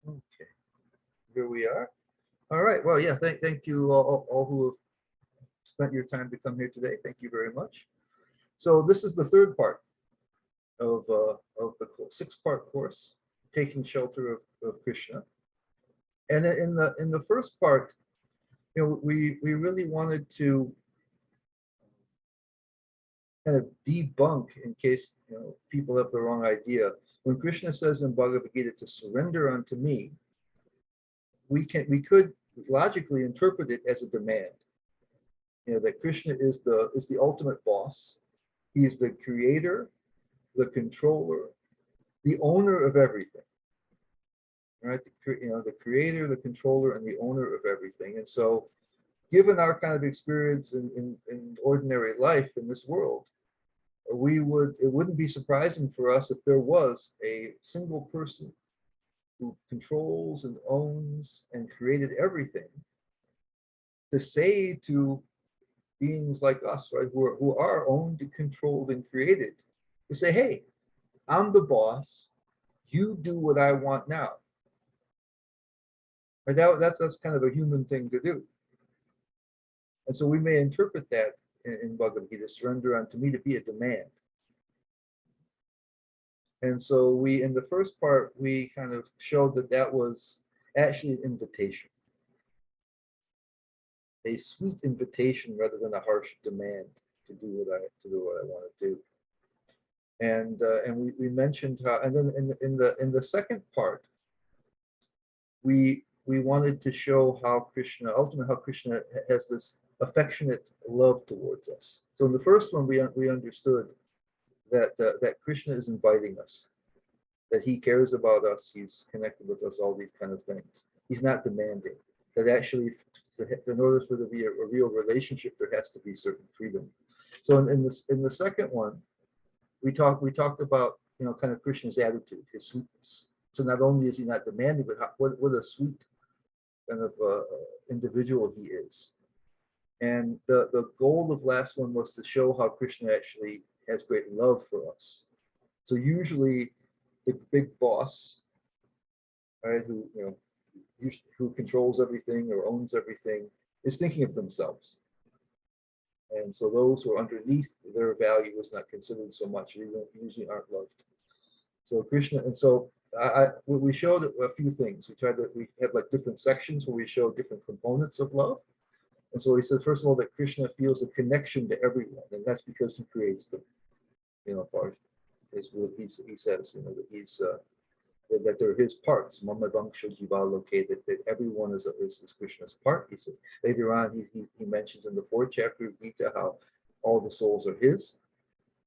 Okay, here we are. All right. Well, yeah. Thank you all who have spent your time to come here today. Thank you very much. So this is the third part of the 6-part course, taking shelter of Krishna. And in the first part, we really wanted to kind of debunk, in case people have the wrong idea. When Krishna says in Bhagavad Gita to surrender unto me, we could logically interpret it as a demand. That Krishna is the ultimate boss. He is the creator, the controller, the owner of everything. Right? The creator, the controller, and the owner of everything. And so, given our kind of experience in ordinary life in this world, it wouldn't be surprising for us if there was a single person who controls and owns and created everything, to say to beings like us, right, who are owned, controlled, and created, to say, hey, I'm the boss, you do what I want now. And that's kind of a human thing to do. And so we may interpret that in Bhagavad Gita, surrender unto me, to be a demand. And so in the first part, we kind of showed that was actually an invitation, a sweet invitation rather than a harsh demand to do what I want to do. And we mentioned how, and then in the second part, we wanted to show how ultimately how Krishna has this affectionate love towards us. So in the first one, we understood that Krishna is inviting us, that he cares about us, he's connected with us, all these kind of things. He's not demanding. That actually, in order for there to be a real relationship, there has to be certain freedom. So in the second one, we talked about kind of Krishna's attitude, his sweetness. So not only is he not demanding, but what a sweet kind of individual he is. And the goal of last one was to show how Krishna actually has great love for us. So usually the big boss, right, who controls everything or owns everything, is thinking of themselves. And so those who are underneath their value is not considered so much, usually aren't loved. So Krishna, and so we showed a few things. We had like different sections where we showed different components of love. And so he said, first of all, that Krishna feels a connection to everyone, and that's because he creates them. Part is what he says, that he's that they're his parts. Mama Vangsha Jiva located, that everyone is Krishna's part. He says later on, he mentions in the 4th chapter of Gita how all the souls are his,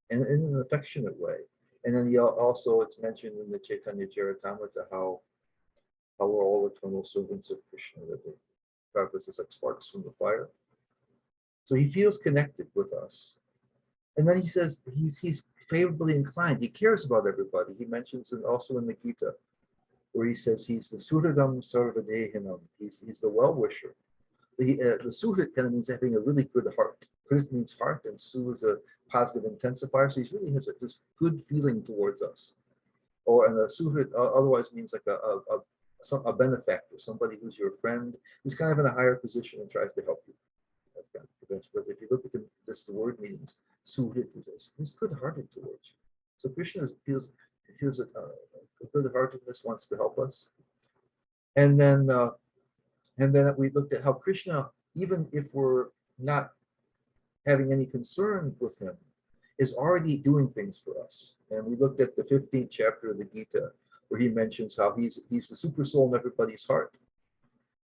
and in an affectionate way. And then it's mentioned in the Chaitanya Charitamrita how we're all eternal servants of Krishna, that the purpose is like sparks from the fire. So he feels connected with us. And then he says he's favorably inclined. He cares about everybody. He mentions it also in the Gita, where he says he's the Suhridam Sarvadehinam. He's the well-wisher. The Suhrid kind of means having a really good heart. Krit means heart, and Su is a positive intensifier. So he really has this good feeling towards us. And a Suhrid otherwise means like a benefactor, somebody who's your friend, who's kind of in a higher position and tries to help you. But if you look at the word meanings, Suhrit is he's good-hearted towards you. So Krishna feels a good-heartedness, wants to help us. And then we looked at how Krishna, even if we're not having any concern with him, is already doing things for us. And we looked at the 15th chapter of the Gita, where he mentions how he's the super soul in everybody's heart.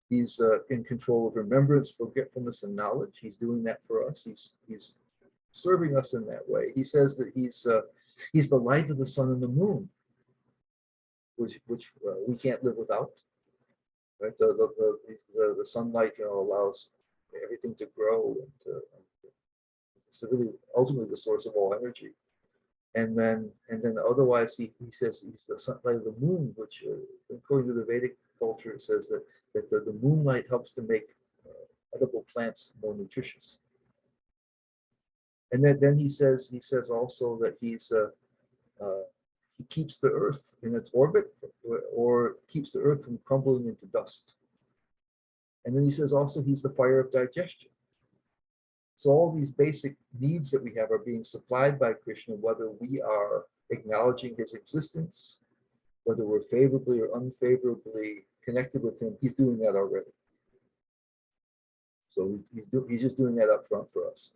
He's in control of remembrance, forgetfulness, and knowledge. He's doing that for us. He's serving us in that way. He says that he's the light of the sun and the moon, which we can't live without. Right? The sunlight allows everything to grow, and it's really ultimately the source of all energy. And then otherwise he says he's the sunlight of the moon, which according to the Vedic culture, it says that the moonlight helps to make edible plants more nutritious. And then he says also that he keeps the earth in its orbit, or keeps the earth from crumbling into dust. And then he says also he's the fire of digestion. So all these basic needs that we have are being supplied by Krishna, whether we are acknowledging his existence, whether we're favorably or unfavorably connected with him. He's doing that already. So he's just doing that up front for us,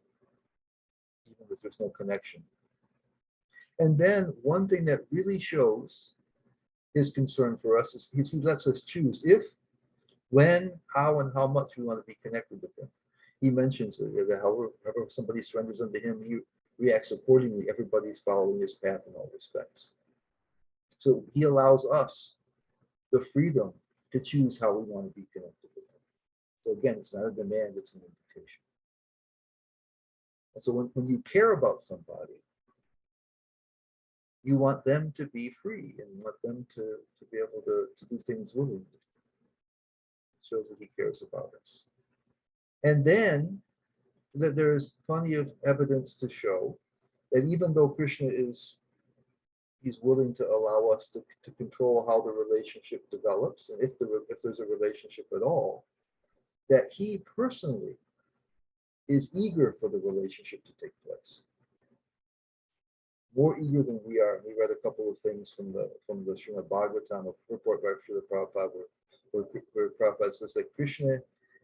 even if there's no connection. And then one thing that really shows his concern for us is he lets us choose if, when, how, and how much we want to be connected with him. He mentions that however somebody surrenders unto him, he reacts accordingly. Everybody's following his path in all respects. So he allows us the freedom to choose how we want to be connected with him. So again, it's not a demand, it's an invitation. And so when you care about somebody, you want them to be free and you want them to be able to do things willingly. It shows that he cares about us. And then there's plenty of evidence to show that even though Krishna he's willing to allow us to control how the relationship develops, and if there's a relationship at all, that he personally is eager for the relationship to take place. More eager than we are. We read a couple of things from the Srimad Bhagavatam, a report by Srila Prabhupada, where Prabhupada says that Krishna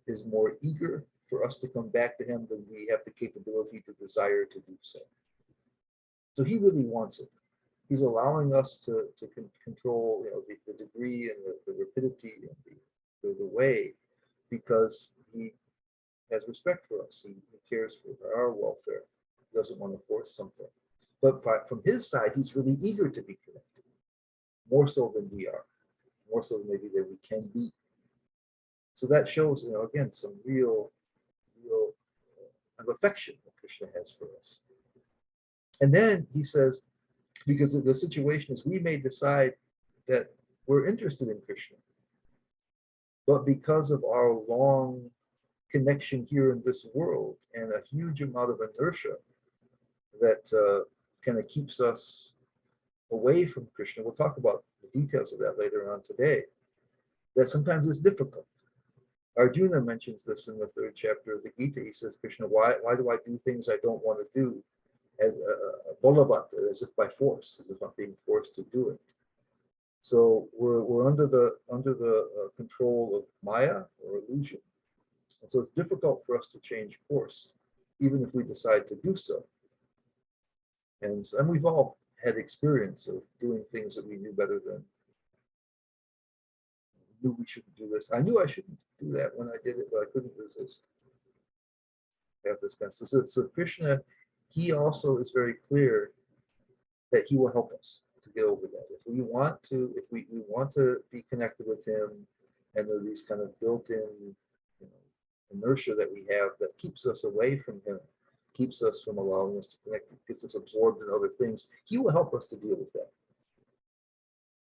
is more eager for us to come back to him than we have the capability to desire to do so. So he really wants it. He's allowing us to control, the degree and the rapidity and the way, because he has respect for us. He cares for our welfare. He doesn't want to force something. But from his side, he's really eager to be connected, more so than we are, more so than maybe that we can be. So that shows, again, some real affection that Krishna has for us. And then he says, because the situation is we may decide that we're interested in Krishna, but because of our long connection here in this world and a huge amount of inertia that kind of keeps us away from Krishna, we'll talk about the details of that later on today, that sometimes it's difficult. Arjuna mentions this in the 3rd chapter of the Gita. He says, Krishna, why do I do things I don't want to do, as bolavata, as if by force, as if I'm being forced to do it? So we're under the control of Maya or illusion, and so it's difficult for us to change course, even if we decide to do so. And we've all had experience of doing things that we knew better than. Knew we shouldn't do this. I knew I shouldn't do that when I did it, but I couldn't resist. Have this kind of stuff. So Krishna, he also is very clear that he will help us to get over that. If we want to be connected with him, and there are these kind of built-in inertia that we have that keeps us away from him, keeps us from allowing us to connect, gets us absorbed in other things, he will help us to deal with that.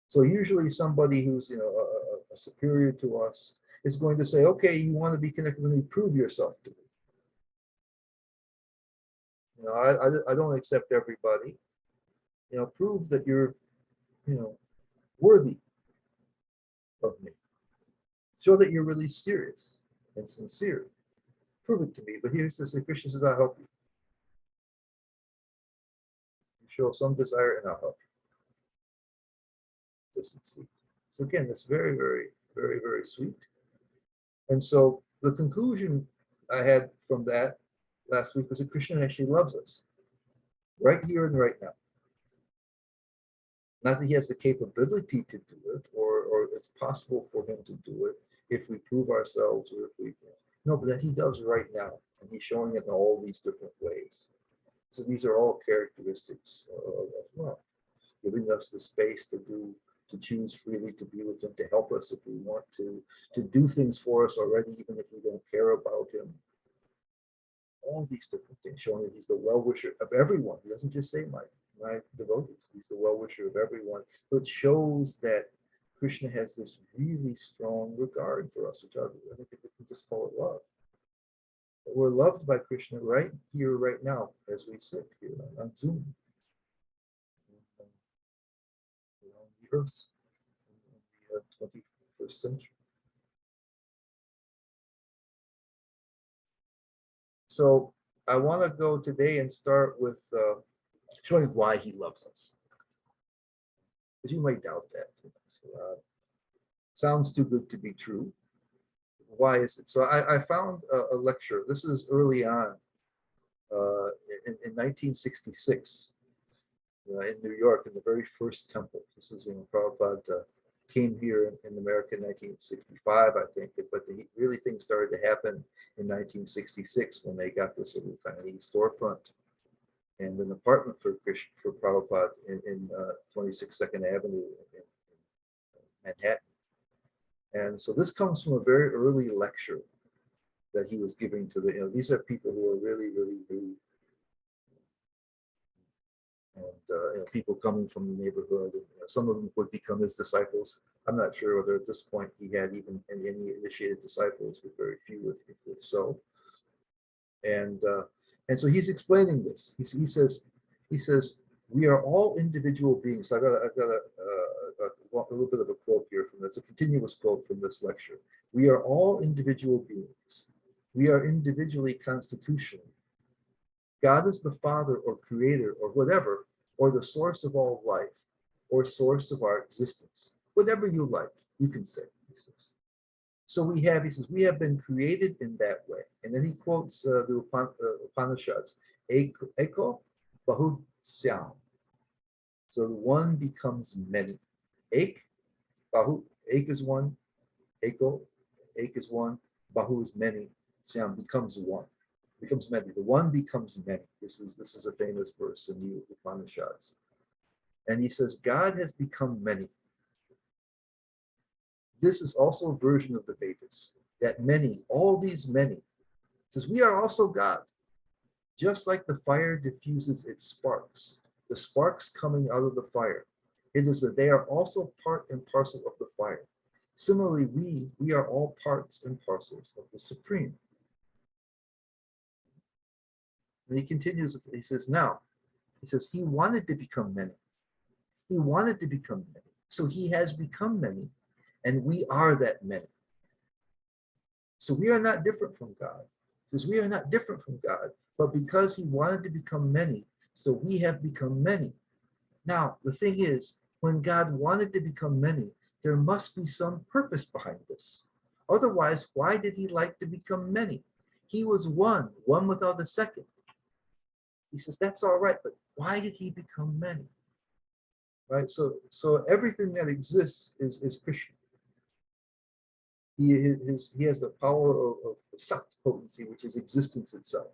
So usually somebody who's a superior to us is going to say, okay, you want to be connected with me, prove yourself to me. I don't accept everybody. Prove that you're worthy of me. Show that you're really serious and sincere. Prove it to me. But here it says, Krishna says, I'll help you. You show some desire and I'll help you to succeed. So again, it's very, very, very, very sweet. And so the conclusion I had from that last week was that Krishna actually loves us right here and right now. Not that he has the capability to do it, or it's possible for him to do it if we prove ourselves, or if we, no, but that he does right now, and he's showing it in all these different ways. So these are all characteristics of love, giving us the space to choose freely, to be with him, to help us if we want to do things for us already, even if we don't care about him. All these different things, showing that he's the well-wisher of everyone. He doesn't just say my devotees. He's the well-wisher of everyone. So it shows that Krishna has this really strong regard for us, which I think we can just call it love. That we're loved by Krishna right here, right now, as we sit here on Zoom. earth in the 21st century. So I want to go today and start with showing why he loves us. Because you might doubt that. So, sounds too good to be true. Why is it? So I found a lecture. This is early on in 1966 in New York, in the very first temple. This is when Prabhupada came here in America in 1965, I think. But really things started to happen in 1966 when they got this little tiny storefront and an apartment for Prabhupada in 26 Second Avenue in Manhattan. And so this comes from a very early lecture that he was giving to these are people who are really, really new. And people coming from the neighborhood, and some of them would become his disciples. I'm not sure whether at this point he had even any initiated disciples, but very few, if so. And so he's explaining this. He says, we are all individual beings. So I've got a little bit of a quote here from this, a continuous quote from this lecture. We are all individual beings. We are individually constitutional. God is the Father or Creator or whatever, or the source of all life, or source of our existence. Whatever you like, you can say, he says. So he says, we have been created in that way. And then he quotes the Upanishads, Eko Bahut Syam. So the one becomes many. Ek, Bahut, Ek is one, Eko, Ek is one, Bahu is many, Syam becomes one. Becomes many. The one becomes many. This is a famous verse in the Upanishads. And he says, God has become many. This is also a version of the Vedas, that many, all these many, says we are also God. Just like the fire diffuses its sparks, the sparks coming out of the fire, it is that they are also part and parcel of the fire. Similarly, we are all parts and parcels of the Supreme. And he continues, he says, he wanted to become many. He wanted to become many. So he has become many, and we are that many. So we are not different from God. Because we are not different from God, but because he wanted to become many, so we have become many. Now, the thing is, when God wanted to become many, there must be some purpose behind this. Otherwise, why did he like to become many? He was one without a second. He says, that's all right, but why did he become many? Right? So everything that exists is Krishna. He has the power of sat potency, which is existence itself.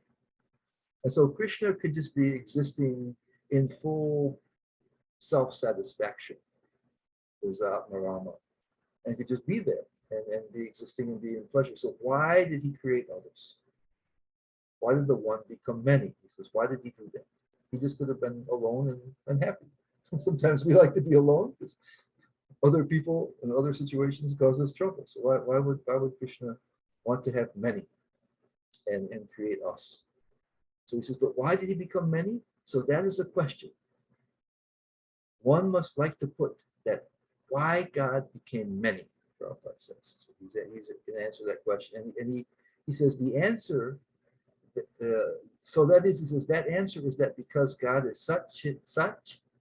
And so Krishna could just be existing in full self-satisfaction, is Atmarama, and could just be there and be existing and be in pleasure. So why did he create others? Why did the one become many? He says, why did he do that? He just could have been alone and happy. Sometimes we like to be alone because other people in other situations cause us trouble. So why would Krishna want to have many and create us? So he says, but why did he become many? So that is a question. One must like to put that why God became many, Prabhupada says. So he's going to answer that question. And he says the answer, so that is, he says, that answer is that because God is Sat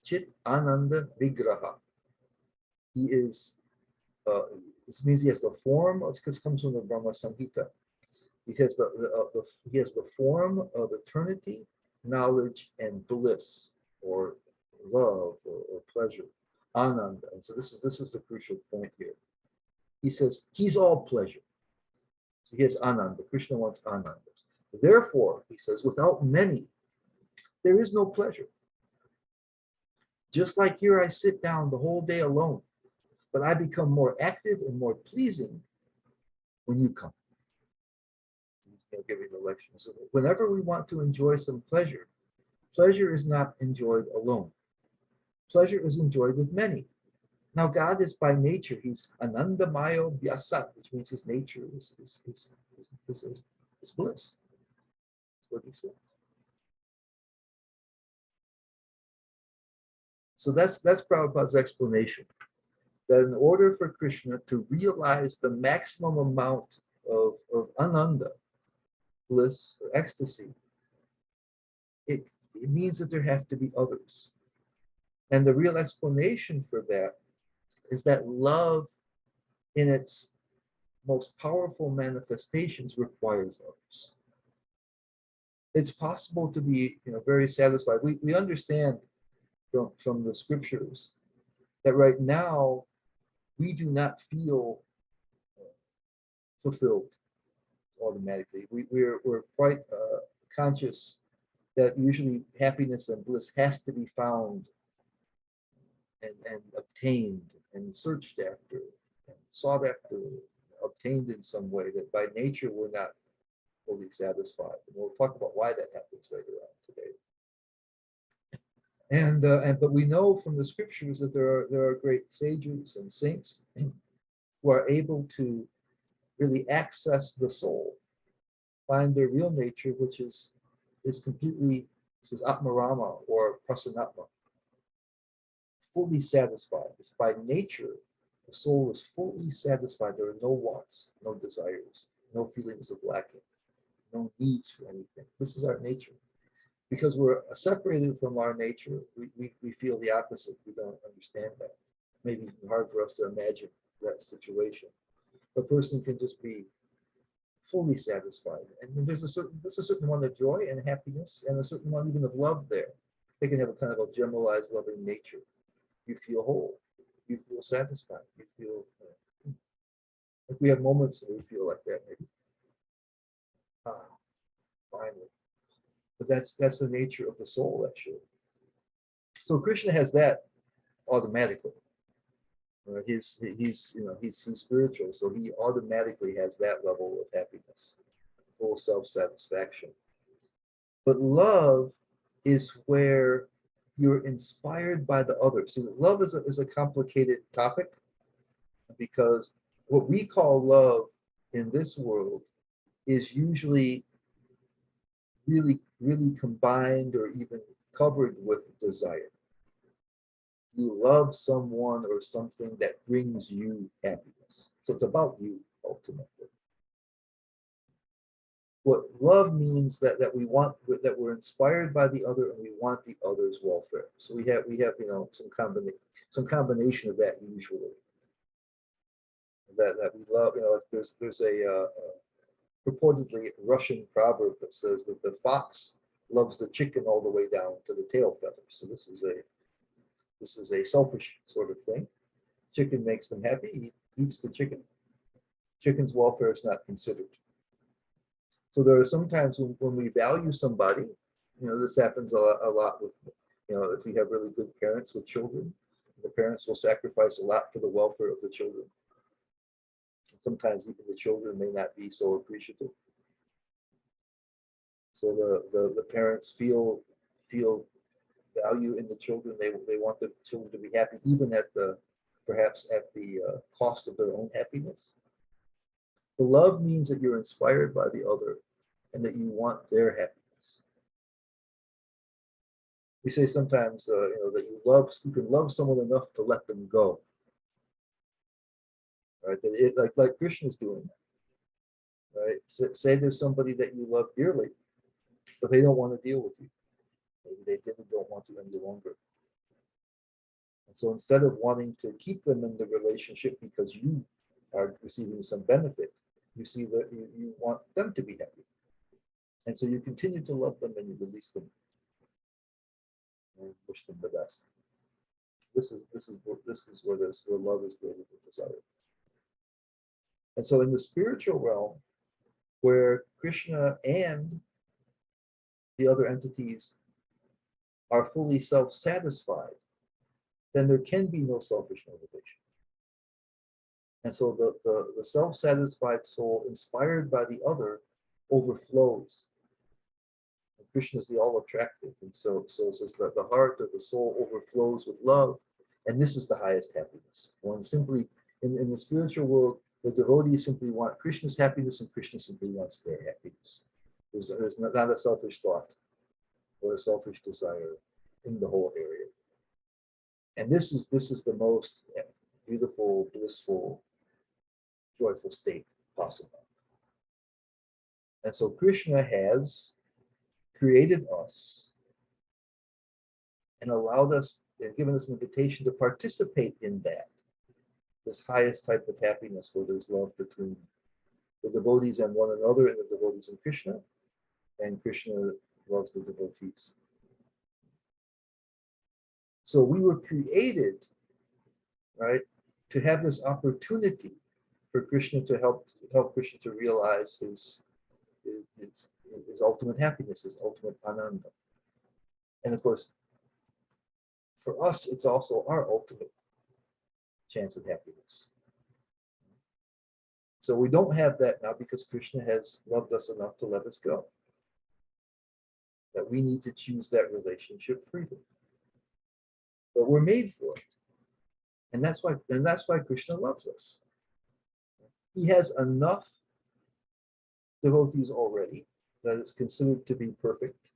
Chit Ananda Vigraha. He is, this means he has the form of, this comes from the Brahma Samhita. He has the form of eternity, knowledge, and bliss, or love, or pleasure, Ananda. And so this is the crucial point here. He says he's all pleasure. So he has Ananda. Krishna wants Ananda. Therefore, he says, without many, there is no pleasure. Just like here, I sit down the whole day alone, but I become more active and more pleasing when you come. He's giving the lecture. So whenever we want to enjoy some pleasure, pleasure is not enjoyed alone. Pleasure is enjoyed with many. Now, God is by nature, he's Anandamayo Vyasat, which means his nature is bliss. That's what he said. So that's Prabhupada's explanation that in order for Krishna to realize the maximum amount of ananda, bliss, or ecstasy, it means that there have to be others. And the real explanation for that is that love in its most powerful manifestations requires others. It's possible to be, very satisfied. We understand from the scriptures that right now we do not feel fulfilled automatically. We're quite conscious that usually happiness and bliss has to be found and obtained and searched after and sought after, obtained in some way, that by nature we're not fully satisfied. And we'll talk about why that happens later on today. And but we know from the scriptures that there are great sages and saints who are able to really access the soul, find their real nature, which is completely, this is Atmarama or Prasanatma, fully satisfied. It's by nature, the soul is fully satisfied. There are no wants, no desires, no feelings of lacking, no needs for anything. This is our nature. Because we're separated from our nature, we feel the opposite. We don't understand that. Maybe it's hard for us to imagine that situation. A person can just be fully satisfied. And then there's a certain amount of joy and happiness and a certain amount even of love there. They can have a kind of a generalized loving nature. You feel whole. You feel satisfied. You feel like we have moments that we feel like that maybe. Finally. But that's the nature of the soul, actually. So Krishna has that automatically. He's spiritual, so he automatically has that level of happiness, full self-satisfaction. But love is where you're inspired by the other. So love is a complicated topic, because what we call love in this world is usually really, really combined or even covered with desire. You love someone or something that brings you happiness. So it's about you ultimately. What love means that we're inspired by the other and we want the other's welfare. So we have some combination of that usually. That we love. There's a purportedly Russian proverb that says that the fox loves the chicken all the way down to the tail feathers. So this is a selfish sort of thing. Chicken makes them happy, he eats the chicken. Chicken's welfare is not considered. So there are some times when we value somebody, this happens a lot with, if we have really good parents with children, the parents will sacrifice a lot for the welfare of the children. And sometimes even the children may not be so appreciative. So the parents feel value in the children. They want the children to be happy, even perhaps at the cost of their own happiness. The love means that you're inspired by the other and that you want their happiness. We say sometimes, that you can love someone enough to let them go. Right? Like Krishna's doing that. Right? Say there's somebody that you love dearly, but they don't want to deal with you. Maybe they don't want to any longer. And so instead of wanting to keep them in the relationship because you are receiving some benefit, you see that you want them to be happy. And so you continue to love them and you release them and wish them the best. This is where love is greater than desire. And so in the spiritual realm, where Krishna and the other entities are fully self-satisfied, then there can be no selfish motivation. And so the self-satisfied soul, inspired by the other, overflows. And Krishna is the all-attractive. And so it says that the heart of the soul overflows with love. And this is the highest happiness. One simply, in the spiritual world, the devotees simply want Krishna's happiness, and Krishna simply wants their happiness. There's not a selfish thought or a selfish desire in the whole area. And this is the most beautiful, blissful, joyful state possible. And so Krishna has created us and allowed us and given us an invitation to participate in that, this highest type of happiness where there's love between the devotees and one another and the devotees and Krishna, and Krishna loves the devotees. So we were created, right, to have this opportunity for Krishna to help Krishna to realize his ultimate happiness, his ultimate ananda. And of course, for us, it's also our ultimate chance of happiness. So we don't have that now because Krishna has loved us enough to let us go. That we need to choose that relationship freely. But we're made for it. And that's why Krishna loves us. He has enough devotees already that it's considered to be perfect.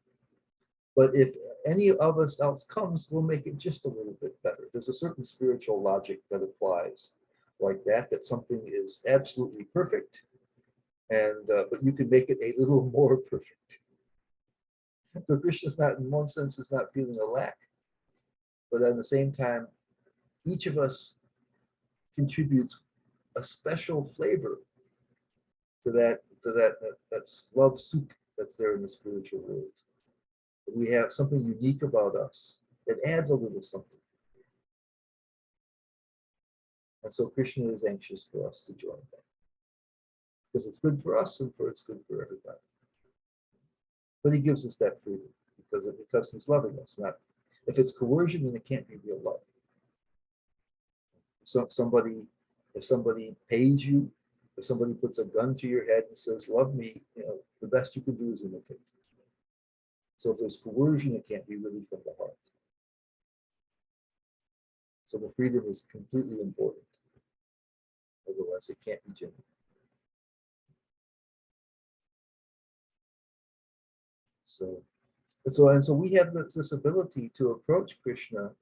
But if any of us else comes, we'll make it just a little bit better. There's a certain spiritual logic that applies like that something is absolutely perfect, and but you can make it a little more perfect. So Krishna's not, in one sense, is not feeling a lack, but at the same time, each of us contributes a special flavor to that's love soup that's there in the spiritual world. We have something unique about us that adds a little something. And so Krishna is anxious for us to join that. Because it's good for us and it's good for everybody. But he gives us that freedom because he's loving us. Not if it's coercion, then it can't be real love. So if somebody pays you, if somebody puts a gun to your head and says, "Love me," the best you can do is imitate. So if there's coercion, it can't be really from the heart. So the freedom is completely important. Otherwise, it can't be genuine. So we have this ability to approach Krishna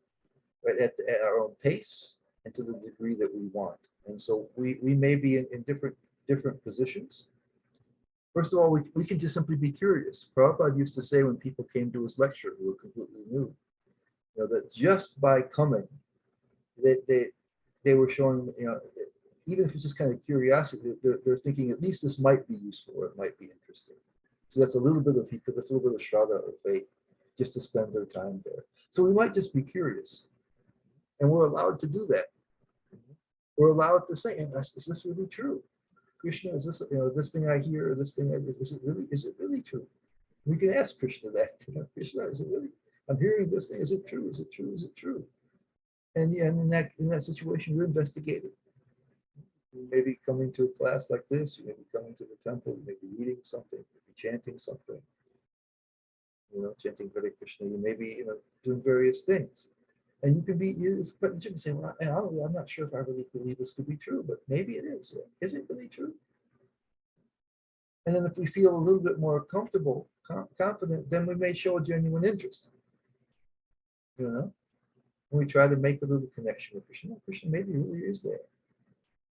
right at our own pace and to the degree that we want. And so we may be in different positions. First of all, we can just simply be curious. Prabhupada used to say when people came to his lecture who were completely new, that just by coming, they were showing, even if it's just kind of curiosity, they're thinking at least this might be useful or it might be interesting. So that's a little bit of shraddha or faith, just to spend their time there. So we might just be curious, and we're allowed to do that. We're allowed to say, "Is this really true? Krishna, is this this thing I hear, or this thing is it really true?" We can ask Krishna that. Krishna, is it really? I'm hearing this thing. Is it true? Is it true? Is it true? And in that situation, we're investigating. You may be coming to a class like this, you may be coming to the temple, you may be reading something, you may be chanting something, chanting Hare Krishna, you may be doing various things. And you can say, "Well, I'm not sure if I really believe this could be true, but maybe it is. Is it really true?" And then if we feel a little bit more comfortable, confident, then we may show a genuine interest. And we try to make a little connection with Krishna. Krishna maybe really is there.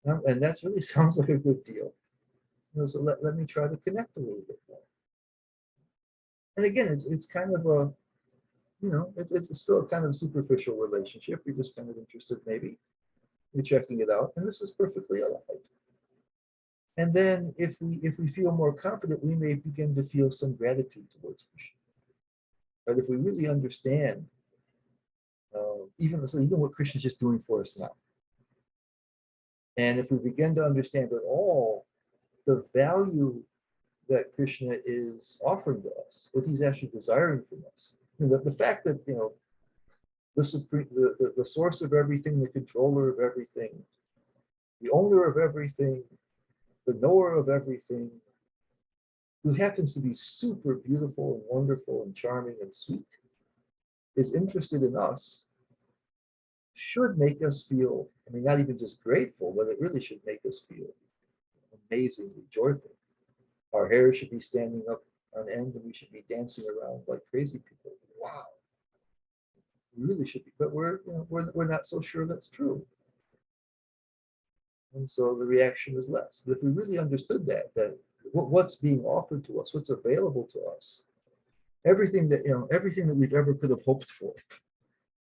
And that really sounds like a good deal. So let me try to connect a little bit more. And again, it's kind of a, it's still a kind of superficial relationship. You're just kind of interested, maybe. You're checking it out, and this is perfectly allowed. And then if we feel more confident, we may begin to feel some gratitude towards Krishna. But if we really understand, even what Krishna is just doing for us now, and if we begin to understand that all the value that Krishna is offering to us, what he's actually desiring from us, the fact that the source of everything, the controller of everything, the owner of everything, the knower of everything, who happens to be super beautiful and wonderful and charming and sweet, is interested in us, should make us feel, not even just grateful, but it really should make us feel amazingly joyful. Our hair should be standing up on end and we should be dancing around like crazy people. Wow. We really should be, but we're not so sure that's true. And so the reaction is less. But if we really understood that what's being offered to us, what's available to us, everything that, everything that we've ever could have hoped for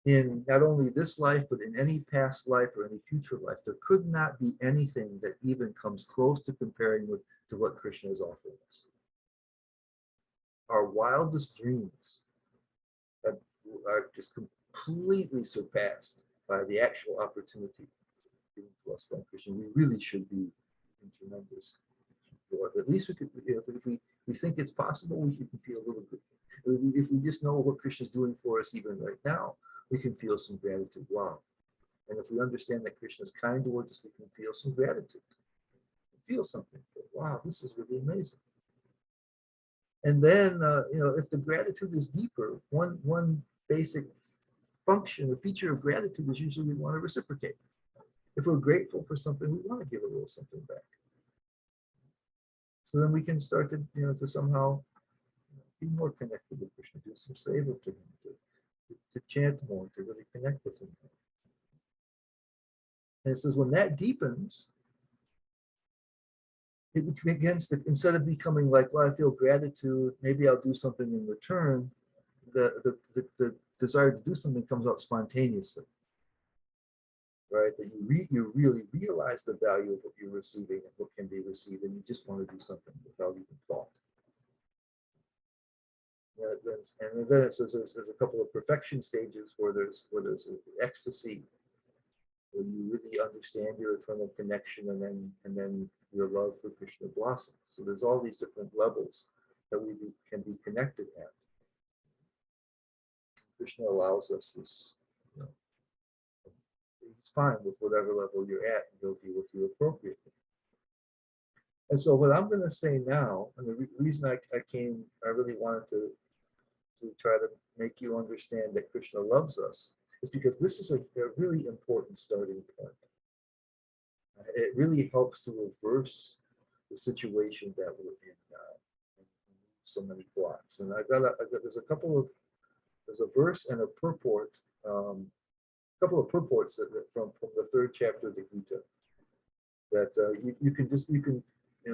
in not only this life, but in any past life or any future life, there could not be anything that even comes close to comparing to what Krishna is offering us. Our wildest dreams are just completely surpassed by the actual opportunity given to us by Krishna. We really should be in tremendous joy. At least we could, if we think it's possible, we can feel a little bit. If we just know what Krishna is doing for us even right now, we can feel some gratitude. Wow. And if we understand that Krishna is kind towards us, we can feel some gratitude. Feel something. Wow, this is really amazing. And then, if the gratitude is deeper, one basic function, a feature of gratitude is usually we want to reciprocate. If we're grateful for something, we want to give a little something back. So then we can start to somehow be more connected with Krishna, do some seva to him, to chant more, to really connect with him. And it says when that deepens, it begins to, instead of becoming like, well, I feel gratitude, maybe I'll do something in return, the desire to do something comes out spontaneously, right? That you really realize the value of what you're receiving and what can be received, and you just want to do something without even thought. And then it says there's a couple of perfection stages where there's ecstasy, where you really understand your eternal connection, and then your love for Krishna blossoms. So there's all these different levels that we can be connected at. Krishna allows us this. It's fine with whatever level you're at, and he'll deal with you appropriately. And so what I'm going to say now, and the reason I really wanted to try to make you understand that Krishna loves us, is because this is a really important starting point. It really helps to reverse the situation that we're in so many blocks. And there's a verse and a purport, a couple of purports from the third chapter of the Gita that you can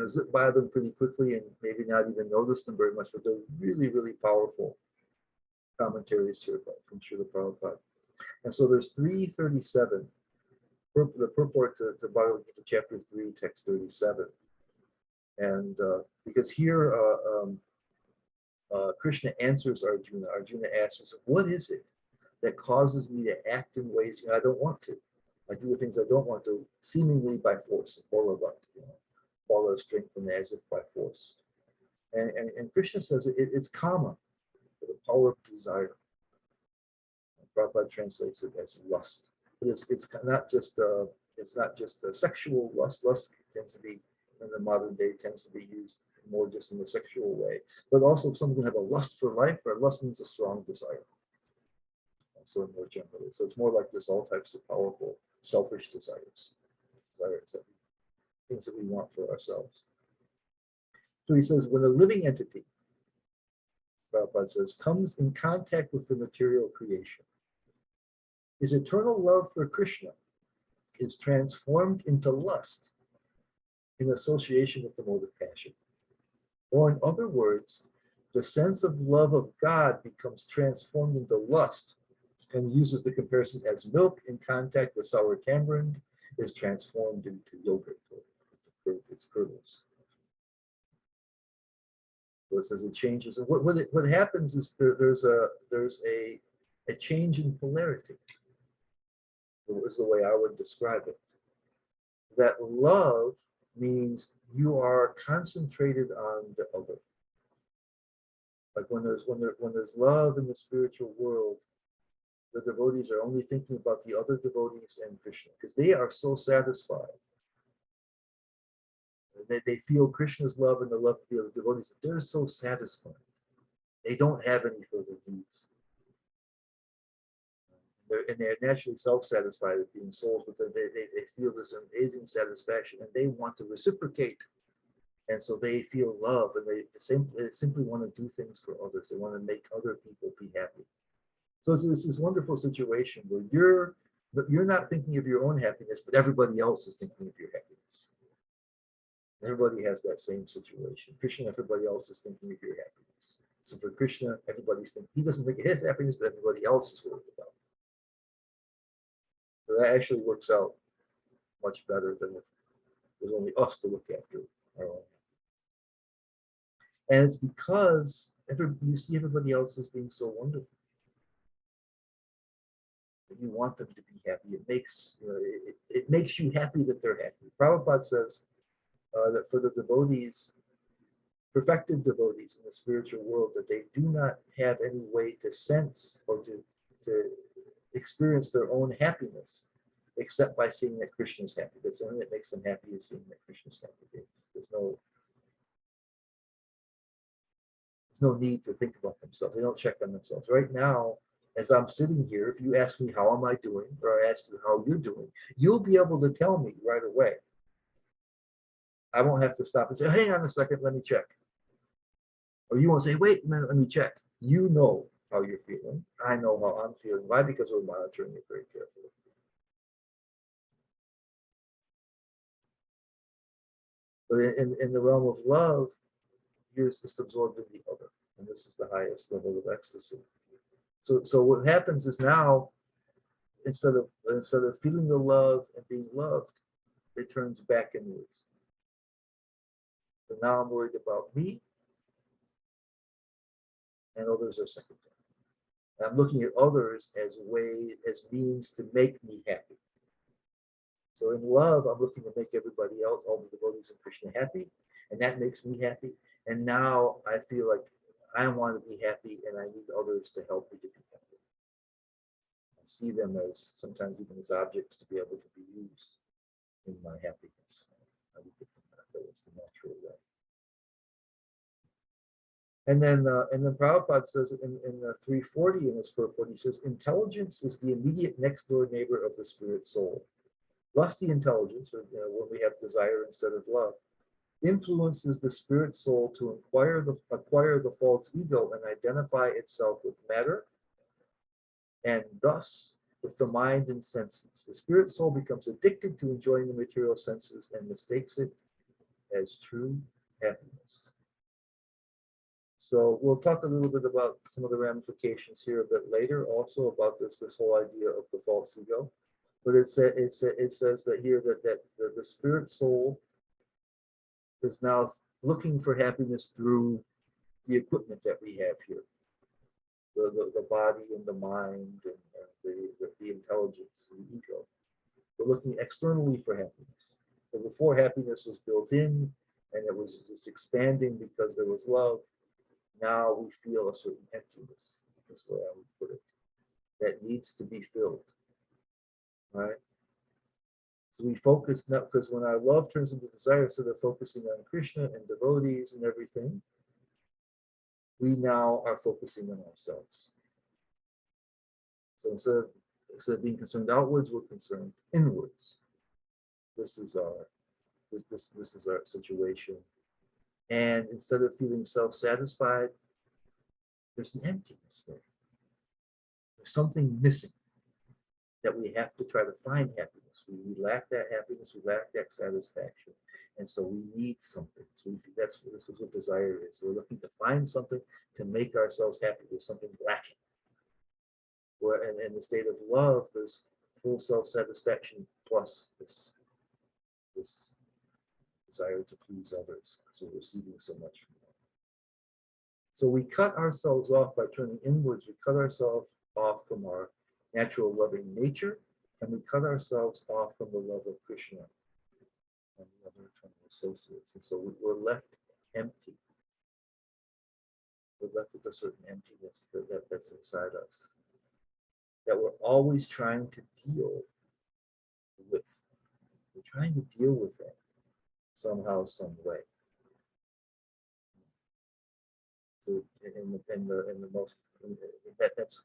zip by them pretty quickly and maybe not even notice them very much, but they're really, really powerful commentaries here from Srila Prabhupada. And so there's 337, the purport to Bhagavad Gita chapter 3, text 37. And because here Krishna answers Arjuna. Arjuna asks, what is it that causes me to act in ways I don't want to? I do the things I don't want to, seemingly by force, balavat, bala strength from as if by force. And Krishna says it's kama, the power of desire. Prabhupada translates it as lust, but it's not just a sexual lust. Lust tends to be, in the modern day, tends to be used more just in a sexual way, but also someone can have a lust for life, or lust means a strong desire. So more generally, so it's more like this, all types of powerful selfish desires, things that we want for ourselves. So he says, when a living entity, Prabhupada says, comes in contact with the material creation, his eternal love for Krishna is transformed into lust in association with the mode of passion. Or in other words, the sense of love of God becomes transformed into lust, and uses the comparison as milk in contact with sour tamarind is transformed into yogurt, or its kernels. So it says it changes. And what happens is there's a change in polarity. Is the way I would describe it. That love means you are concentrated on the other. Like when there's love in the spiritual world, the devotees are only thinking about the other devotees and Krishna, because they are so satisfied. They feel Krishna's love and the love of the other devotees. They're so satisfied. They don't have any further needs. They're naturally self-satisfied as being souls, but they feel this amazing satisfaction, and they want to reciprocate. And so they feel love, and they simply want to do things for others. They want to make other people be happy. So it's this wonderful situation where you're not thinking of your own happiness, but everybody else is thinking of your happiness. Everybody has that same situation. Krishna, everybody else is thinking of your happiness. So for Krishna, everybody's thinking, he doesn't think of his happiness, but everybody else is worried about it. So that actually works out much better than if there's only us to look after our own. And it's because you see everybody else as being so wonderful. You want them to be happy. It makes it makes you happy that they're happy. Prabhupada says that for the devotees, perfected devotees in the spiritual world, that they do not have any way to sense or to experience their own happiness except by seeing that Krishna is happy. That's the only that makes them happy is seeing that Krishna is happy. There's no need to think about themselves. They don't check on themselves. Right now, as I'm sitting here, if you ask me how am I doing, or I ask you how you're doing, you'll be able to tell me right away. I won't have to stop and say, hang on a second, let me check. Or you won't say, wait a minute, let me check. You know how you're feeling. I know how I'm feeling. Why? Because we're monitoring it very carefully. But in the realm of love, you're just absorbed in the other. And this is the highest level of ecstasy. So what happens is now, instead of feeling the love and being loved, it turns back inwards. So now I'm worried about me, and others are secondary. And I'm looking at others as means to make me happy. So in love, I'm looking to make everybody else, all the devotees of Krishna, happy, and that makes me happy. And now I feel like I want to be happy, and I need others to help me to be happy. And see them as sometimes even as objects to be able to be used in my happiness. I would get them that way. It's the natural way. And then Prabhupada says in 340 in his purport, he says, intelligence is the immediate next door neighbor of the spirit soul. Lusty intelligence, or when we have desire instead of love, influences the spirit soul to acquire the false ego and identify itself with matter, and thus with the mind and senses. The spirit soul becomes addicted to enjoying the material senses and mistakes it as true happiness. So we'll talk a little bit about some of the ramifications here a bit later, also about this whole idea of the false ego. But it says that here that the spirit soul is now looking for happiness through the equipment that we have here, the body and the mind and the intelligence, the ego. We're looking externally for happiness. But before, happiness was built in, and it was just expanding because there was love. Now we feel a certain emptiness, is the way I would put it, that needs to be filled. Right? So we focus now, because when our love turns into desire, instead of focusing on Krishna and devotees and everything, we now are focusing on ourselves. So instead of being concerned outwards, we're concerned inwards. This is our situation. And instead of feeling self-satisfied, there's an emptiness there. There's something missing that we have to try to find happiness. We lack that happiness, we lack that satisfaction. And so we need something. So this is what desire is. We're looking to find something to make ourselves happy. There's something lacking. Where in the state of love, there's full self-satisfaction plus this desire to please others. So we're receiving so much from them. So we cut ourselves off by turning inwards. We cut ourselves off from our natural loving nature, and we cut ourselves off from the love of Krishna and the other associates. And so we're left empty. We're left with a certain emptiness that's inside us, that we're always trying to deal with. We're trying to deal with that somehow, some way. So that's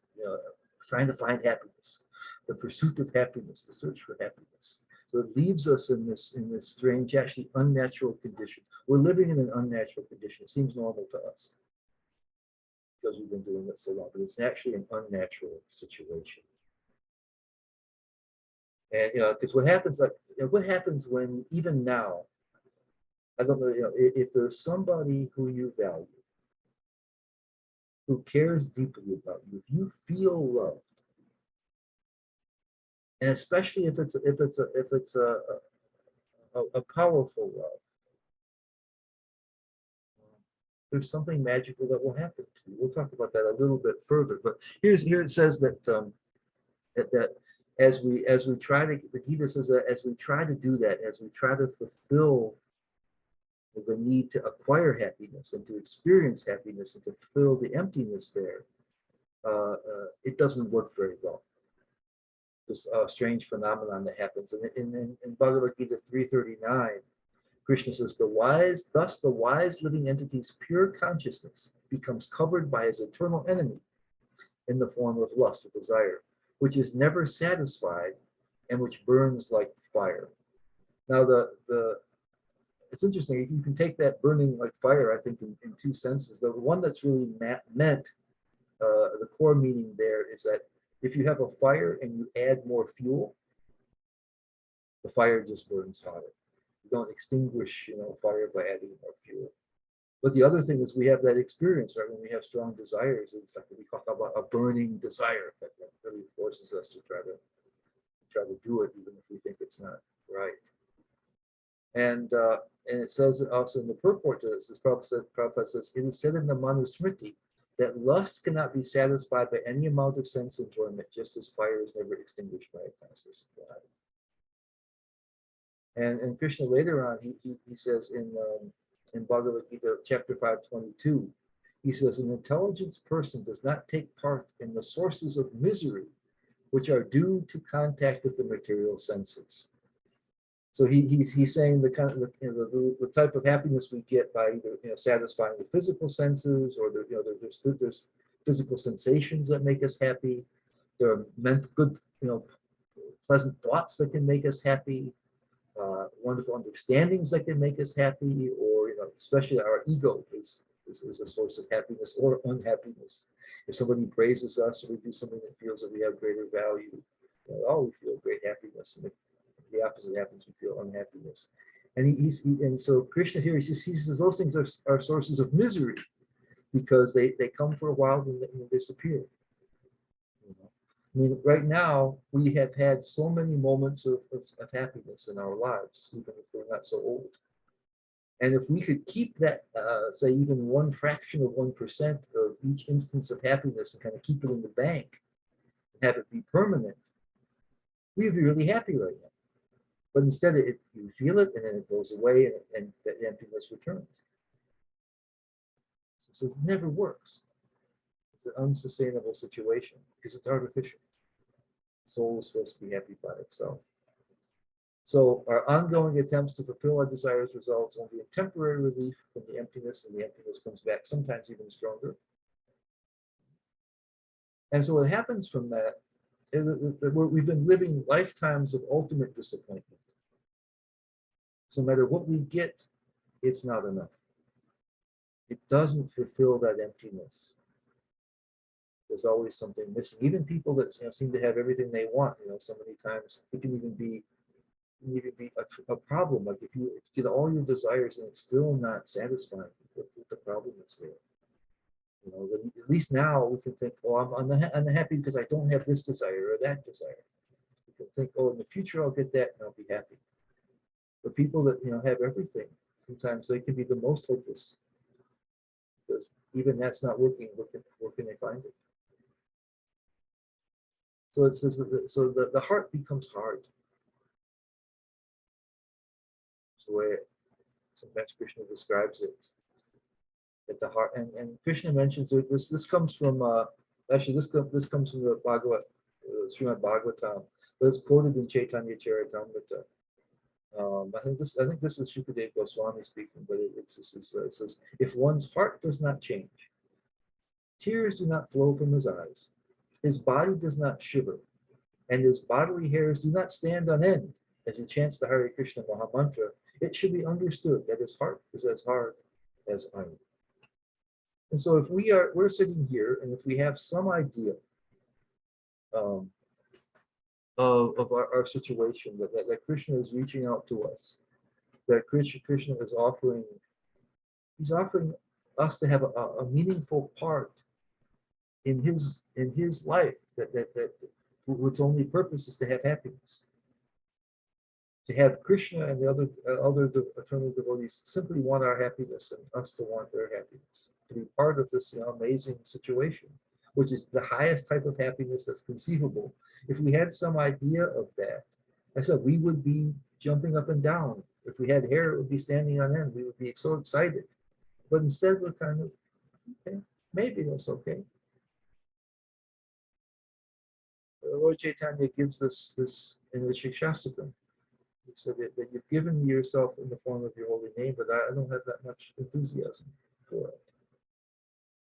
trying to find happiness, the pursuit of happiness, the search for happiness. So it leaves us in this strange, actually unnatural condition. We're living in an unnatural condition. It seems normal to us because we've been doing it so long, but it's actually an unnatural situation. And because what happens when even now, I don't know, if there's somebody who you value, who cares deeply about you, if you feel loved, and especially if it's a powerful love, there's something magical that will happen to you. We'll talk about that a little bit further. But here it says that as we try to, the Gita says that as we try to do that, as we try to fulfill the need to acquire happiness and to experience happiness and to fill the emptiness there, it doesn't work very well. This strange phenomenon that happens. And in Bhagavad Gita 339, Krishna says, thus the wise living entity's pure consciousness becomes covered by his eternal enemy in the form of lust or desire, which is never satisfied and which burns like fire. Now, it's interesting. You can take that burning like fire, I think, in two senses. The one that's really meant, the core meaning there is that if you have a fire and you add more fuel, the fire just burns hotter. You don't extinguish, fire by adding more fuel. But the other thing is we have that experience, right? When we have strong desires, it's like we talk about a burning desire that really forces us to try to do it, even if we think it's not right. And it says also in the purport to this, Prabhupada says, it is said in the Manusmriti that lust cannot be satisfied by any amount of sense enjoyment, just as fire is never extinguished by a constant supply. And Krishna later on, he says in Bhagavad Gita chapter 522, he says, an intelligent person does not take part in the sources of misery which are due to contact with the material senses. So he's saying the kind of the type of happiness we get by either satisfying the physical senses, or there's physical sensations that make us happy. There are good pleasant thoughts that can make us happy, wonderful understandings that can make us happy, or especially our ego is a source of happiness or unhappiness. If somebody praises us or we do something that feels that we have greater value, we feel great happiness. And if the opposite happens, we feel unhappiness. And so Krishna here, he says those things are sources of misery because they come for a while and then disappear. I mean, right now we have had so many moments of happiness in our lives, even if we're not so old. And if we could keep that, say, even one fraction of 1% of each instance of happiness and kind of keep it in the bank and have it be permanent, we'd be really happy right now. But instead, you feel it and then it goes away and the emptiness returns. So it never works. It's an unsustainable situation because it's artificial. The soul is supposed to be happy by itself. So our ongoing attempts to fulfill our desires results only in temporary relief from the emptiness, and the emptiness comes back sometimes even stronger. And so what happens from that is that we've been living lifetimes of ultimate disappointment. So no matter what we get, it's not enough. It doesn't fulfill that emptiness. There's always something missing. Even people that seem to have everything they want, so many times it can even be a problem. Like if you get all your desires and it's still not satisfying, what the problem is there? At least now we can think, oh, I'm unhappy because I don't have this desire or that desire. We can think, oh, in the future I'll get that and I'll be happy. But people that have everything, sometimes they can be the most hopeless because even that's not working. Where can they find it? So it says the heart becomes hard. It's the way sometimes Krishna describes it. At the heart, and Krishna mentions it. This comes from this comes from the Srimad Bhagavatam, but it's quoted in Chaitanya Charitamrita. I think this is Shukadeva Goswami speaking, but it says, if one's heart does not change, tears do not flow from his eyes, his body does not shiver, and his bodily hairs do not stand on end as he chants the Hare Krishna Mahamantra, it should be understood that his heart is as hard as iron. And so if we're sitting here, and if we have some idea of our situation, that Krishna is reaching out to us, that Krishna is offering, he's offering us to have a meaningful part in his life, that its only purpose is to have happiness. To have Krishna and the other eternal devotees simply want our happiness and us to want their happiness, to be part of this amazing situation, which is the highest type of happiness that's conceivable. If we had some idea of that, I said we would be jumping up and down. If we had hair, it would be standing on end. We would be so excited. But instead, we're kind of, okay, maybe that's okay. Lord Chaitanya gives us this in the Shikshastakam. He said that you've given me yourself in the form of your holy name, but I don't have that much enthusiasm for it.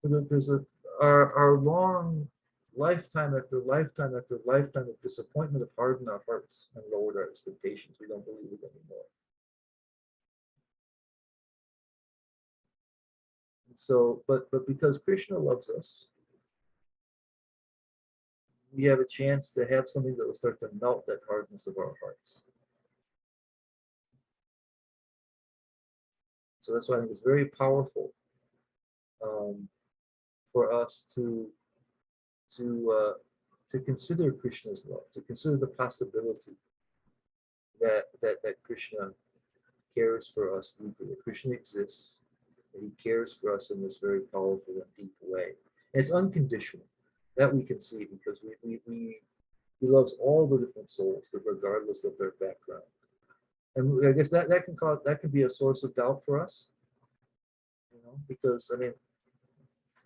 But there's our long lifetime after lifetime after lifetime of disappointment have hardened our hearts and lowered our expectations. We don't believe it anymore. And so, but because Krishna loves us, we have a chance to have something that will start to melt that hardness of our hearts. So that's why I think it's very powerful for us to consider Krishna's love, to consider the possibility that Krishna cares for us deeply, that Krishna exists, that he cares for us in this very powerful and deep way. And it's unconditional. That we can see because he loves all the different souls, regardless of their background. And I guess that can be a source of doubt for us, because I mean,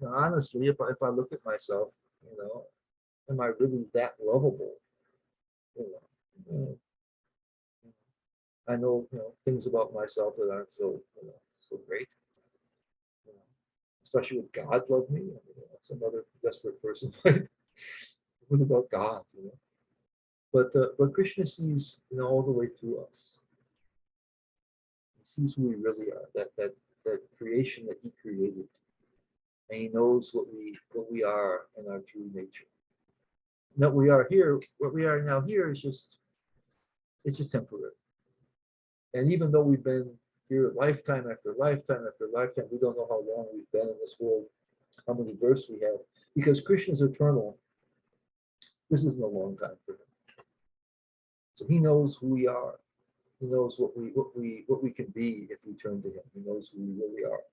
honestly, if I look at myself, am I really that lovable? I know, things about myself that aren't so, so great. Especially with God love me, some other desperate person might. What about God? But Krishna sees, all the way through us. He sees who we really are. That creation that he created, and he knows what we are in our true nature. That we are here, what we are now here is just temporary. And even though we've been here lifetime after lifetime after lifetime, we don't know how long we've been in this world, how many births we have, because Krishna is eternal. This isn't a long time for him. So he knows who we are. He knows what we can be if we turn to him. He knows who we really are.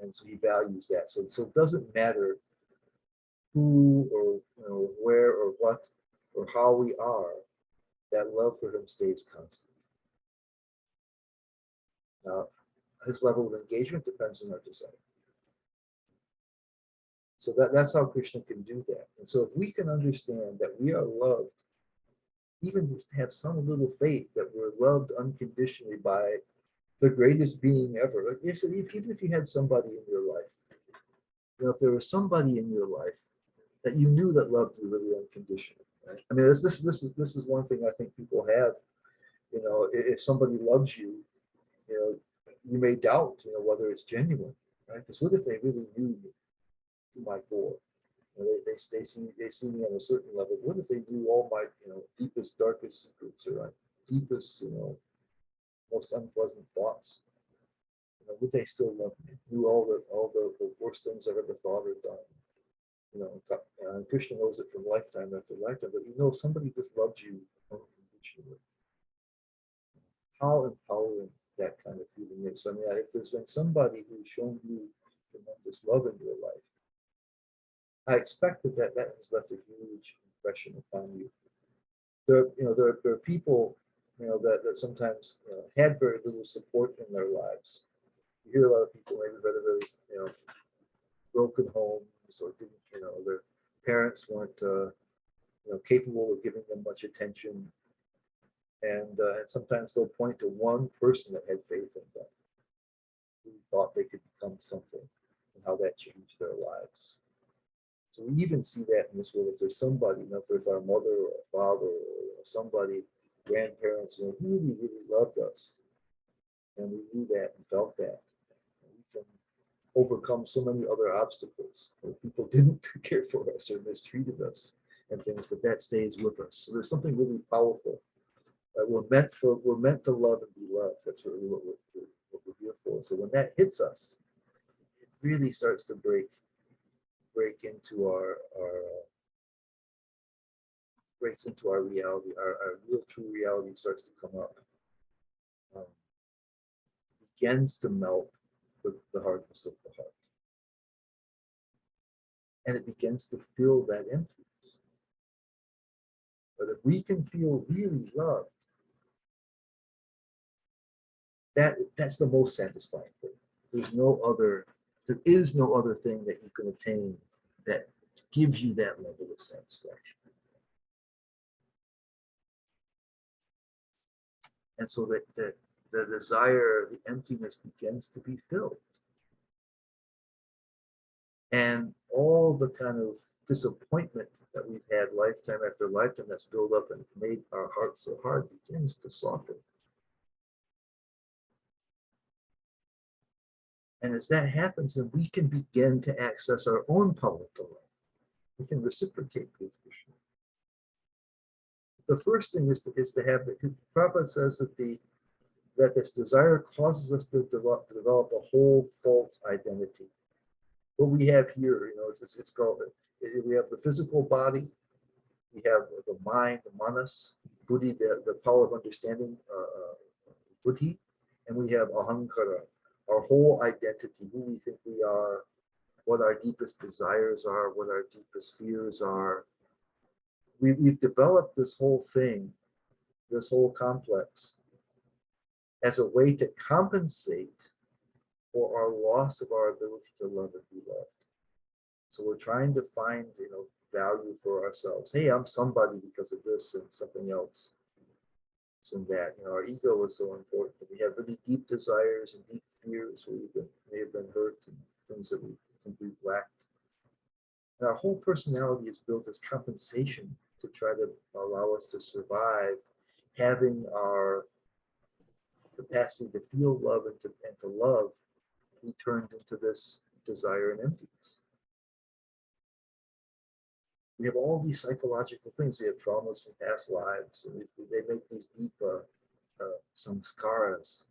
And so he values that. So it doesn't matter who or where or what or how we are, that love for him stays constant. Now, his level of engagement depends on our desire. So that's how Krishna can do that. And so if we can understand that we are loved, even just have some little faith that we're loved unconditionally by the greatest being ever. Like I said, even if you had somebody in your life, if there was somebody in your life that you knew that loved you really unconditionally, right? I mean, this is one thing I think people have. If somebody loves you, you may doubt, whether it's genuine, right? Because what if they really knew me to my core? They see me on a certain level. What if they knew all my deepest, darkest secrets, or my deepest, most unpleasant thoughts? Would they still love me? Knew all the worst things I've ever thought or done. Krishna knows it from lifetime after lifetime. But somebody just loves you unconditionally. How empowering that kind of feeling is. So, I mean, if there's been somebody who's shown you tremendous love in your life, I expect that has left a huge impression upon you. There are people, that sometimes had very little support in their lives. You hear a lot of people maybe that are very, broken homes, or didn't, their parents weren't, capable of giving them much attention, and sometimes they'll point to one person that had faith in them, who thought they could become something, and how that changed their lives. So we even see that in this world. If there's somebody, if our mother or our father or somebody, grandparents, really, really loved us, and we knew that and felt that, and we can overcome so many other obstacles where people didn't care for us or mistreated us and things, but that stays with us. So there's something really powerful We're meant to love and be loved. That's really what we're here for. So when that hits us, it really starts to break into breaks into our reality. Our real true reality starts to come up. Um, Begins to melt the hardness of the heart. And it begins to fill that emptiness. But if we can feel really loved, that's the most satisfying thing. There is no other thing that you can attain that gives you that level of satisfaction. And so that the desire, the emptiness begins to be filled. And all the kind of disappointment that we've had lifetime after lifetime that's built up and made our hearts so hard begins to soften. And as that happens, then we can begin to access our own power to love. We can reciprocate with Krishna. The first thing is to have the Prabhupada says that this desire causes us to develop a whole false identity. What we have here, it's called, we have the physical body, we have the mind, the manas, buddhi, the power of understanding, buddhi, and we have ahankara, our whole identity, who we think we are, what our deepest desires are, what our deepest fears are. We've developed this whole thing, this whole complex, as a way to compensate for our loss of our ability to love and be loved. So we're trying to find, value for ourselves. Hey, I'm somebody because of this and something else. And that, our ego is so important. We have really deep desires and deep fears where may have been hurt and things that we think we've lacked. And our whole personality is built as compensation to try to allow us to survive, having our capacity to feel love and to love be turned into this desire and emptiness. We have all these psychological things. We have traumas from past lives. And they make these deep samskaras.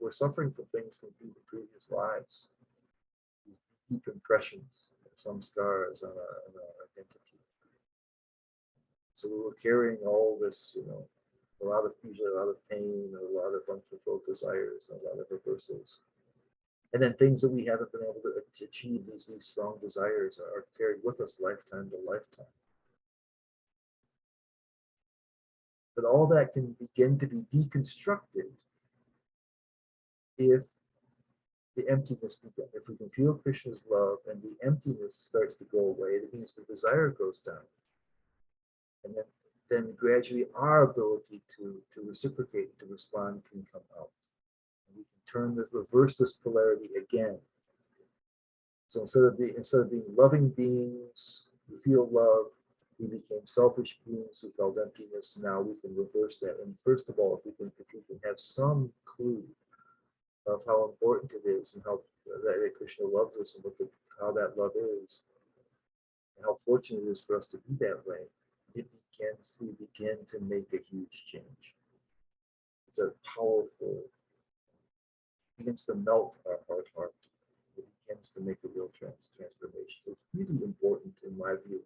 We're suffering from things from previous lives, deep impressions, samskaras on our identity. So we were carrying all this, usually a lot of pain, a lot of unfulfilled desires, a lot of reversals. And then things that we haven't been able to achieve, these strong desires are carried with us lifetime to lifetime. But all that can begin to be deconstructed if the emptiness begins. If we can feel Krishna's love and the emptiness starts to go away, it means the desire goes down. And then gradually our ability to reciprocate, to respond can come out. And we can reverse this polarity again. So instead of being loving beings who feel love, we became selfish beings who felt emptiness. Now we can reverse that. And first of all, if we can have some clue of how important it is and how that Krishna loves us and how that love is, and how fortunate it is for us to be that way, we begin to make a huge change. It's a powerful, it begins to melt our heart. It begins to make a real transformation. So it's really important, in my view,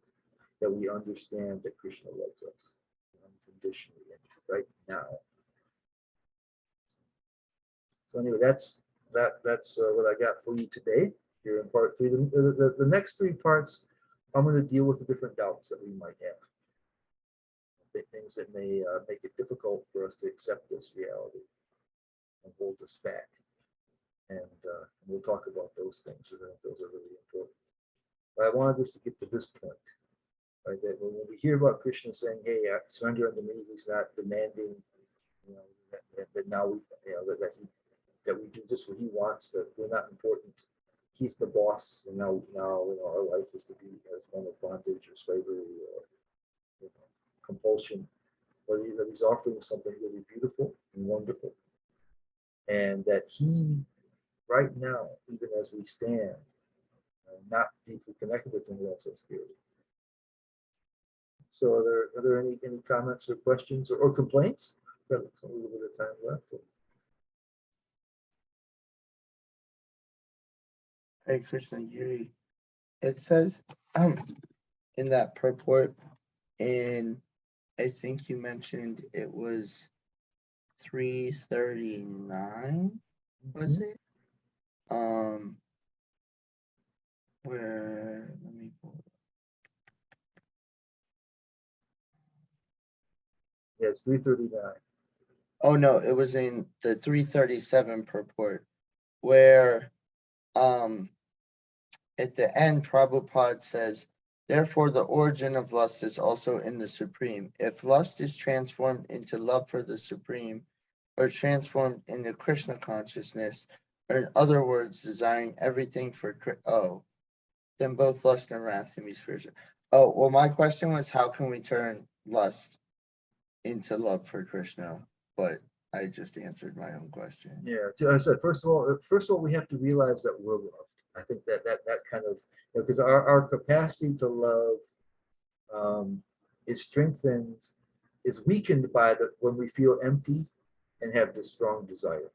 that we understand that Krishna loves us unconditionally and right now. So anyway, that's what I got for you today here in part 3. The next 3 parts, I'm going to deal with the different doubts that we might have. Things that may make it difficult for us to accept this reality and hold us back. And we'll talk about those things, and I think those are really important. But I wanted us to get to this point, right? That when we hear about Krishna saying, "Hey, surrender unto me," he's not demanding, that now we, that we do just what he wants. That we're not important. He's the boss, and now our life is to be as one of bondage or slavery or compulsion. But that he's offering something really beautiful and wonderful, and that he, right now, even as we stand, not deeply connected with him, loves us dearly. So are there any comments or questions or complaints? Got a little bit of time left. Hare Krishna Yuri. It says in that purport, in I think you mentioned it was 339, was it? Where let me pull it. Yeah, it's 339. Oh no, it was in the 337 purport where at the end Prabhupada says, therefore the origin of lust is also in the Supreme. If lust is transformed into love for the Supreme, or transformed into Krishna consciousness, or in other words, desiring everything for then both lust and wrath can be spiritual. Oh, well, my question was, how can we turn lust into love for Krishna? But I just answered my own question. Yeah, I said first of all, we have to realize that we're loved. I think that kind of, because our capacity to love is strengthened, is weakened by when we feel empty and have this strong desire.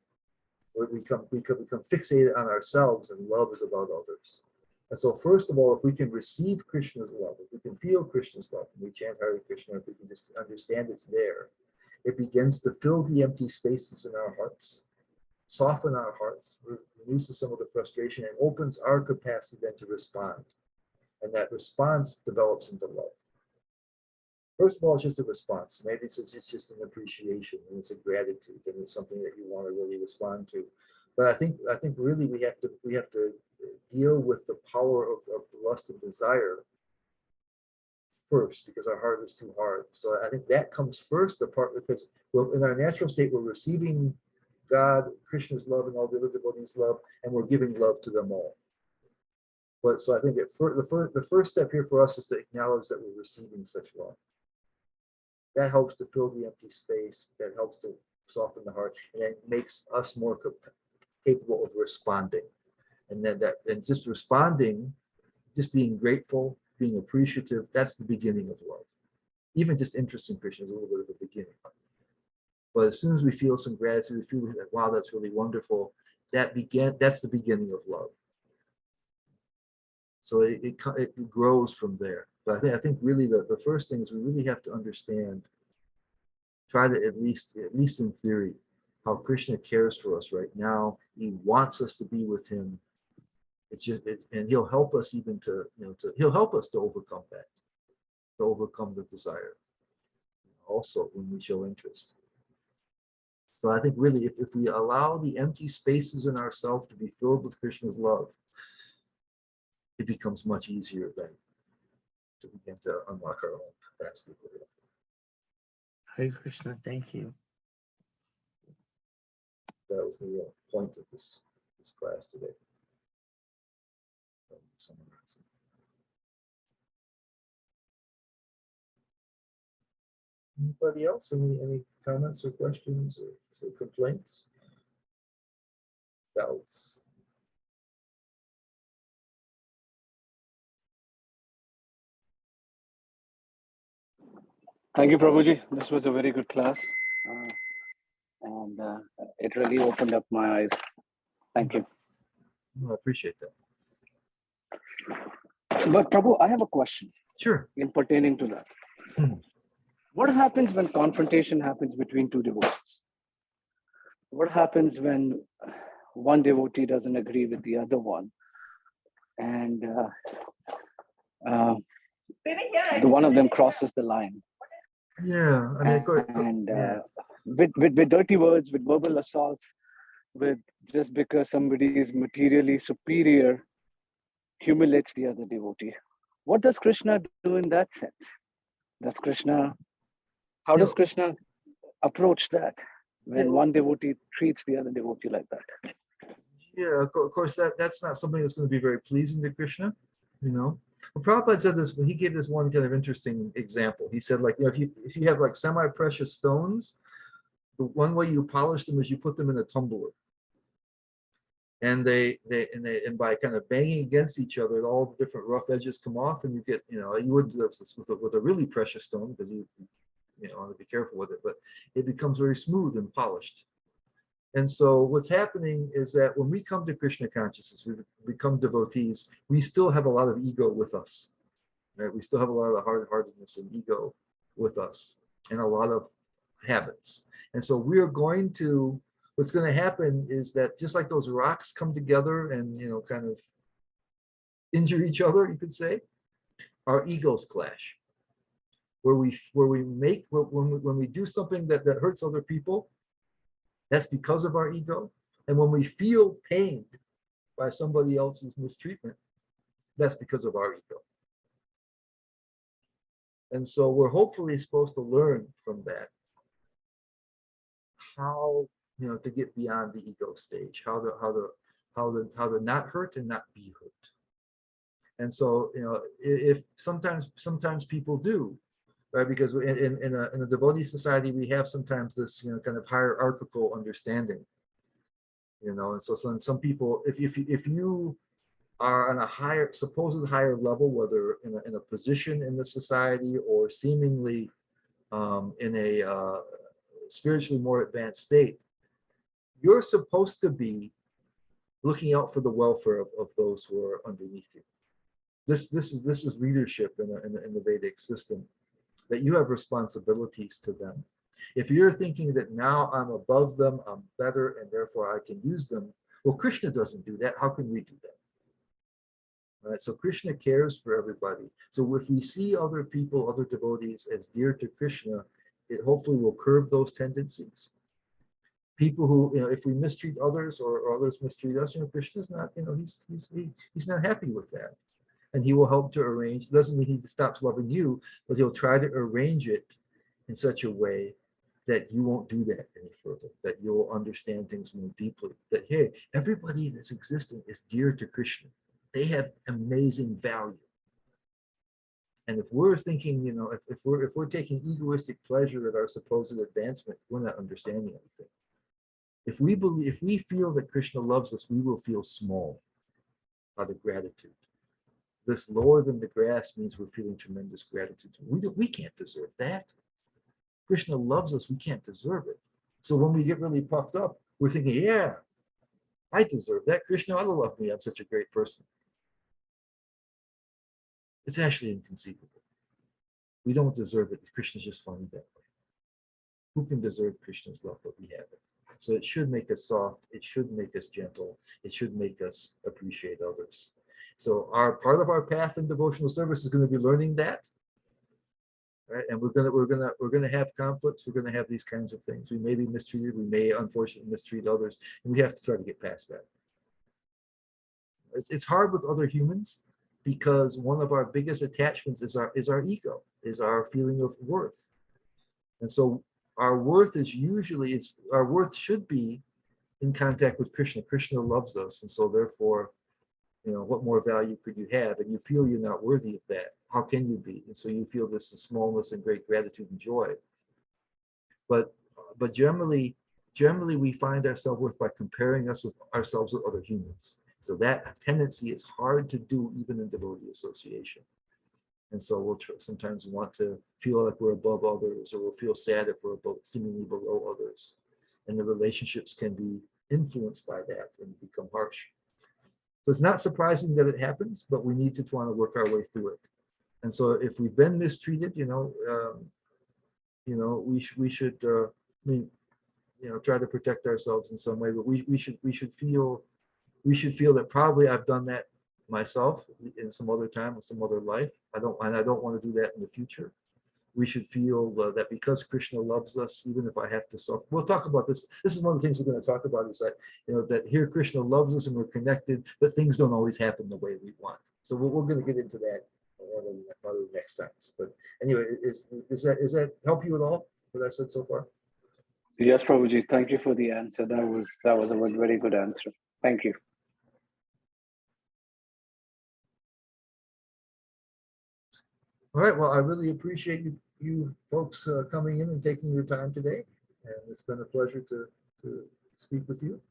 We become fixated on ourselves, and love is about others. And so, first of all, if we can receive Krishna's love, if we can feel Krishna's love, and we chant Hare Krishna, if we can just understand it's there, it begins to fill the empty spaces in our hearts, soften our hearts, reduces some of the frustration, and opens our capacity then to respond. And that response develops into love. First of all, it's just a response. Maybe it's just an appreciation, and it's a gratitude, and it's something that you want to really respond to. But I think really we have to deal with the power of lust and desire first, because our heart is too hard. So I think that comes first, the part, because in our natural state we're receiving God, Krishna's love, and all the other devotees' love, and we're giving love to them all. But so I think the first step here for us is to acknowledge that we're receiving such love. That helps to fill the empty space. That helps to soften the heart, and it makes us more capable of responding. And then just responding, just being grateful, being appreciative, that's the beginning of love. Even just interest in Krishna is a little bit of a beginning. But as soon as we feel some gratitude, we feel like, wow, that's really wonderful. That's the beginning of love. So it grows from there. But I think really the first thing is we really have to understand, try to at least in theory, how Krishna cares for us right now. He wants us to be with him. It's just, and he'll help us even he'll help us to overcome that, to overcome the desire. Also, when we show interest. So I think really, if we allow the empty spaces in ourselves to be filled with Krishna's love, it becomes much easier then to begin to unlock our own capacity for it. Hare Krishna, thank you. That was the point of this class today. Anybody else? Any comments or questions or complaints? Doubts? Thank you, Prabhuji. This was a very good class. And it really opened up my eyes. Thank you. I appreciate that. But Prabhu, I have a question. Sure. In pertaining to that. What happens when confrontation happens between two devotees? What happens when one devotee doesn't agree with the other one? And the one of them crosses the line. Yeah, I mean, with dirty words, with verbal assaults, with just because somebody is materially superior, humiliates the other devotee. What does Krishna do in that sense? How does Krishna approach that when one devotee treats the other devotee like that? Yeah, of course, that's not something that's going to be very pleasing to Krishna, Well, Prabhupada said this, he gave this one kind of interesting example. He said, like, if you have like semi-precious stones, the one way you polish them is you put them in a tumbler. and by kind of banging against each other, all the different rough edges come off, and you get, you wouldn't do this with a really precious stone, because you want to be careful with it, but it becomes very smooth and polished. And so what's happening is that when we come to Krishna consciousness, we become devotees, we still have a lot of ego with us, right? We still have a lot of hard-heartedness and ego with us, and a lot of habits. And so what's going to happen is that just like those rocks come together and, kind of injure each other, you could say, our egos clash. When we do something that hurts other people, that's because of our ego. And when we feel pained by somebody else's mistreatment, that's because of our ego. And so we're hopefully supposed to learn from that how, to get beyond the ego stage, how to not hurt and not be hurt. And so, if sometimes people do, right? Because in a devotee society, we have sometimes this, kind of hierarchical understanding, and so some people, if you are on a supposed higher level, whether in a position in the society or seemingly in a spiritually more advanced state, you're supposed to be looking out for the welfare of those who are underneath you. This is leadership in the Vedic system, that you have responsibilities to them. If you're thinking that now I'm above them, I'm better, and therefore I can use them, well, Krishna doesn't do that. How can we do that? All right, so Krishna cares for everybody. So if we see other people, other devotees as dear to Krishna, it hopefully will curb those tendencies. People who, if we mistreat others or others mistreat us, Krishna's not, he's not happy with that. And he will help to arrange, doesn't mean he stops loving you, but he'll try to arrange it in such a way that you won't do that any further, that you'll understand things more deeply, that, hey, everybody that's existing is dear to Krishna. They have amazing value. And if we're thinking, if we're taking egoistic pleasure at our supposed advancement, we're not understanding anything. If we feel that Krishna loves us, we will feel small out of gratitude. This lower than the grass means we're feeling tremendous gratitude. We can't deserve that. Krishna loves us, we can't deserve it. So when we get really puffed up, we're thinking, yeah, I deserve that. Krishna ought to love me. I'm such a great person. It's actually inconceivable. We don't deserve it. Krishna's just funny that way. Who can deserve Krishna's love, but we have it? So it should make us soft. It should make us gentle. It should make us appreciate others. So part of our path in devotional service is going to be learning that, right? And we're going to have conflicts. We're going to have these kinds of things. We may be mistreated. We may unfortunately mistreat others, and we have to try to get past that. It's hard with other humans because one of our biggest attachments is our ego, is our feeling of worth, and so our worth should be in contact with Krishna. Krishna loves us, and so therefore, what more value could you have? And you feel you're not worthy of that. How can you be? And so you feel this smallness and great gratitude and joy. But generally we find our self-worth by comparing ourselves with other humans. So that tendency is hard to do even in devotee association. And so we'll sometimes want to feel like we're above others, or we'll feel sad if we're seemingly below others. And the relationships can be influenced by that and become harsh. So it's not surprising that it happens, but we need to want to work our way through it. And so if we've been mistreated, we should, try to protect ourselves in some way. But we should feel that probably I've done that myself in some other time or some other life. I don't want to do that in the future. We should feel that because Krishna loves us, even if I have to suffer. We'll talk about this. This is one of the things we're going to talk about, is that, that here Krishna loves us and we're connected, but things don't always happen the way we want. So we're going to get into that one of the next times. But anyway, is that help you at all, what I said so far? Yes, Prabhuji, thank you for the answer. That was a very good answer. Thank you. All right. Well, I really appreciate you folks coming in and taking your time today. And it's been a pleasure to speak with you.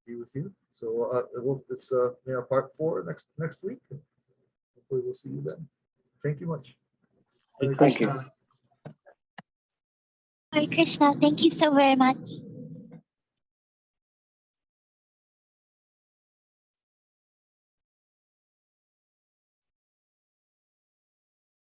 be with you. So it's part 4 next week. Hopefully we'll see you then. Thank you much. Hare Thank you. Krishna. Hare Krishna, thank you so very much.